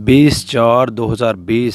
20/4/2020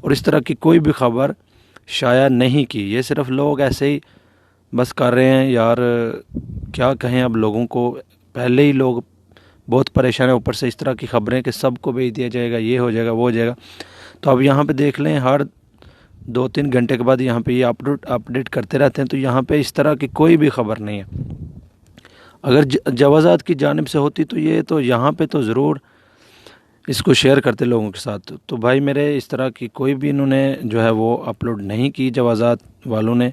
اور اس طرح کی کوئی بھی خبر شائع نہیں کی. یہ صرف لوگ ایسے ہی بس کر رہے ہیں یار, کیا کہیں اب لوگوں کو. پہلے ہی لوگ بہت پریشان ہیں, اوپر سے اس طرح کی خبریں کہ سب کو بھیج دیا جائے گا, یہ ہو جائے گا, وہ ہو جائے گا. تو اب یہاں پہ دیکھ لیں, ہر 2-3 گھنٹے کے بعد یہاں پہ یہ اپڈیٹ کرتے رہتے ہیں. تو یہاں پہ اس طرح کی کوئی بھی خبر نہیں ہے. اگر جوازات کی جانب سے ہوتی تو یہ تو یہاں پہ تو ضرور اس کو شیئر کرتے لوگوں کے ساتھ. تو بھائی میرے اس طرح کی کوئی بھی انہوں نے جو ہے وہ اپلوڈ نہیں کی جوازات والوں نے.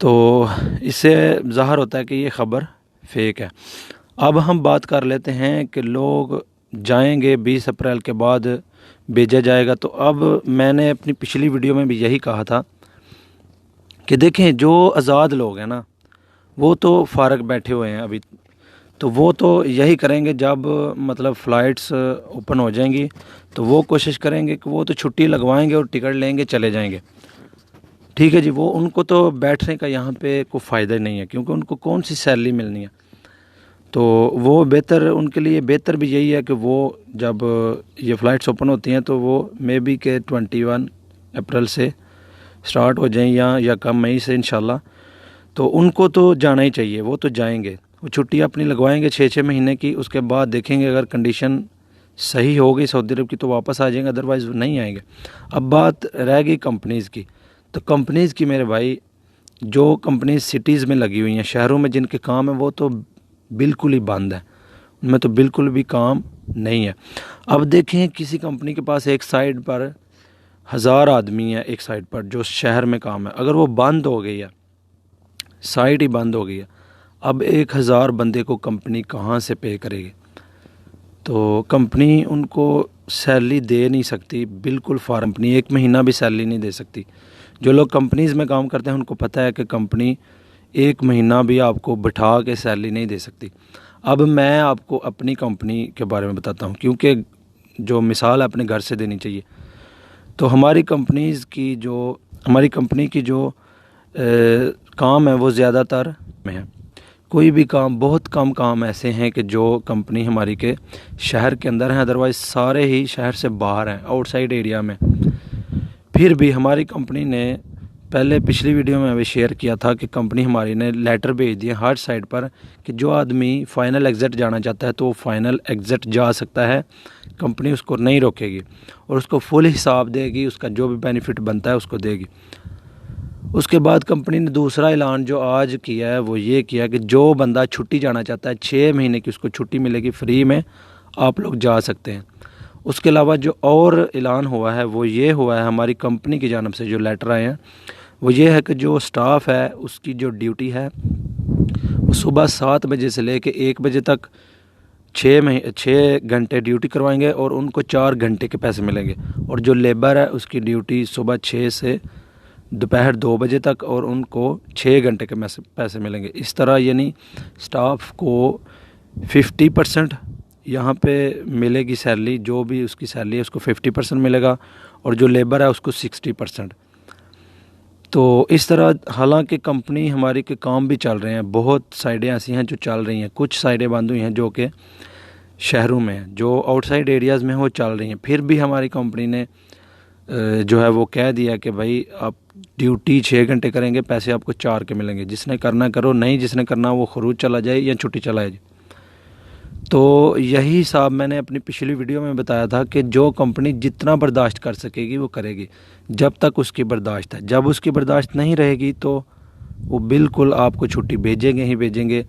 تو اس سے ظاہر ہوتا ہے کہ یہ خبر فیک ہے. اب ہم بات کر لیتے ہیں کہ لوگ جائیں گے 20 اپریل کے بعد بھیجا جائے گا. تو اب میں نے اپنی پچھلی ویڈیو میں بھی یہی کہا تھا کہ دیکھیں جو آزاد لوگ ہیں نا, وہ تو فارغ بیٹھے ہوئے ہیں ابھی. تو وہ تو یہی کریں گے جب مطلب فلائٹس اوپن ہو جائیں گی تو وہ کوشش کریں گے کہ وہ تو چھٹی لگوائیں گے اور ٹکٹ لیں گے, چلے جائیں گے. ٹھیک ہے جی, وہ ان کو تو بیٹھنے کا یہاں پہ کوئی فائدہ نہیں ہے, کیونکہ ان کو کون سی سیلری ملنی ہے. تو وہ بہتر, ان کے لیے بہتر بھی یہی ہے کہ وہ جب یہ فلائٹس اوپن ہوتی ہیں تو وہ مے بی کہ 21 اپریل سے سٹارٹ ہو جائیں یا کم مئی سے انشاءاللہ. تو ان کو تو جانا ہی چاہیے, وہ تو جائیں گے, وہ چھٹی اپنی لگوائیں گے 6 مہینے کی. اس کے بعد دیکھیں گے اگر کنڈیشن صحیح ہو گئی سعودی عرب کی تو واپس آ جائیں گے, ادروائز نہیں آئیں گے. اب بات رہ گئی کمپنیز کی. تو کمپنیز کی میرے بھائی, جو کمپنیز سٹیز میں لگی ہوئی ہیں, شہروں میں جن کے کام ہیں, وہ تو بالکل ہی بند ہے, ان میں تو بالکل بھی کام نہیں ہے. اب دیکھیں کسی کمپنی کے پاس ایک سائٹ پر 1000 آدمی ہیں, ایک سائٹ پر جو شہر میں کام ہے, اگر وہ بند ہو گئی ہے, سائٹ ہی بند ہو گئی ہے, اب 1000 بندے کو کمپنی کہاں سے پے کرے گی؟ تو کمپنی ان کو سیلری دے نہیں سکتی, بالکل کمپنی 1 مہینہ بھی سیلری نہیں دے سکتی. جو لوگ کمپنیز میں کام کرتے ہیں ان کو پتہ ہے کہ کمپنی 1 مہینہ بھی آپ کو بٹھا کے سیلری نہیں دے سکتی. اب میں آپ کو اپنی کمپنی کے بارے میں بتاتا ہوں, کیونکہ جو مثال اپنے گھر سے دینی چاہیے. تو ہماری کمپنی کی جو کام ہے وہ زیادہ تر میں ہے. کوئی بھی کام, بہت کم کام ایسے ہیں کہ جو کمپنی ہماری کے شہر کے اندر ہیں, ادروائز سارے ہی شہر سے باہر ہیں, آؤٹ سائڈ ایریا میں. پھر بھی ہماری کمپنی نے پہلے پچھلی ویڈیو میں ابھی شیئر کیا تھا کہ کمپنی ہماری نے لیٹر بھیج دیے ہر سائٹ پر کہ جو آدمی فائنل ایگزٹ جانا چاہتا ہے تو وہ فائنل ایگزٹ جا سکتا ہے, کمپنی اس کو نہیں روکے گی اور اس کو فل حساب دے گی, اس کا جو بھی بینیفٹ بنتا ہے اس کو دے گی. اس کے بعد کمپنی نے دوسرا اعلان جو آج کیا ہے وہ یہ کیا کہ جو بندہ چھٹی جانا چاہتا ہے 6 مہینے کی اس کو چھٹی ملے گی فری میں, آپ لوگ جا سکتے ہیں. اس کے علاوہ جو اور اعلان ہوا ہے وہ یہ ہوا ہے ہماری کمپنی کی جانب سے جو لیٹر آئے ہیں وہ یہ ہے کہ جو سٹاف ہے اس کی جو ڈیوٹی ہے وہ صبح 7 بجے سے لے کے 1 بجے تک 6 گھنٹے ڈیوٹی کروائیں گے اور ان کو 4 گھنٹے کے پیسے ملیں گے. اور جو لیبر ہے اس کی ڈیوٹی صبح 6 سے دوپہر 2 بجے تک اور ان کو 6 گھنٹے کے پیسے ملیں گے. اس طرح یعنی سٹاف کو 50% یہاں پہ ملے گی سیلری, جو بھی اس کی سیلری ہے اس کو 50% ملے گا اور جو لیبر ہے اس کو 60%. تو اس طرح حالانکہ کمپنی ہماری کے کام بھی چل رہے ہیں, بہت سائڈیں ایسی ہیں جو چل رہی ہیں, کچھ سائڈیں بند ہوئی ہیں جو کہ شہروں میں ہیں, جو آؤٹ سائڈ ایریاز میں وہ چل رہی ہیں. پھر بھی ہماری کمپنی نے جو ہے وہ کہہ دیا کہ بھائی آپ ڈیوٹی 6 گھنٹے کریں گے, پیسے آپ کو 4 کے ملیں گے, جس نے کرنا کرو, نہیں جس نے کرنا وہ خروج چلا جائے یا چھٹی چلا جائے. تو یہی حساب میں نے اپنی پچھلی ویڈیو میں بتایا تھا کہ جو کمپنی جتنا برداشت کر سکے گی وہ کرے گی جب تک اس کی برداشت ہے. جب اس کی برداشت نہیں رہے گی تو وہ بالکل آپ کو چھٹی بھیجیں گے ہی بھیجیں گے.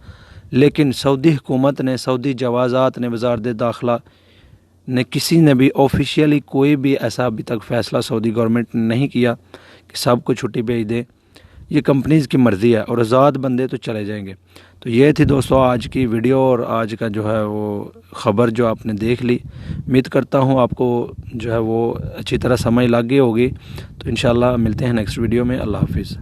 لیکن سعودی حکومت نے, سعودی جوازات نے, وزارت داخلہ نے, کسی نے بھی آفیشیلی کوئی بھی ایسا ابھی تک فیصلہ سعودی گورنمنٹ نے نہیں کیا کہ سب کو چھٹی بھیج دے. یہ کمپنیز کی مرضی ہے اور آزاد بندے تو چلے جائیں گے. تو یہ تھی دوستو آج کی ویڈیو اور آج کا جو ہے وہ خبر جو آپ نے دیکھ لی. امید کرتا ہوں آپ کو جو ہے وہ اچھی طرح سمجھ لگ گئی ہوگی. تو انشاءاللہ ملتے ہیں نیکسٹ ویڈیو میں. اللہ حافظ.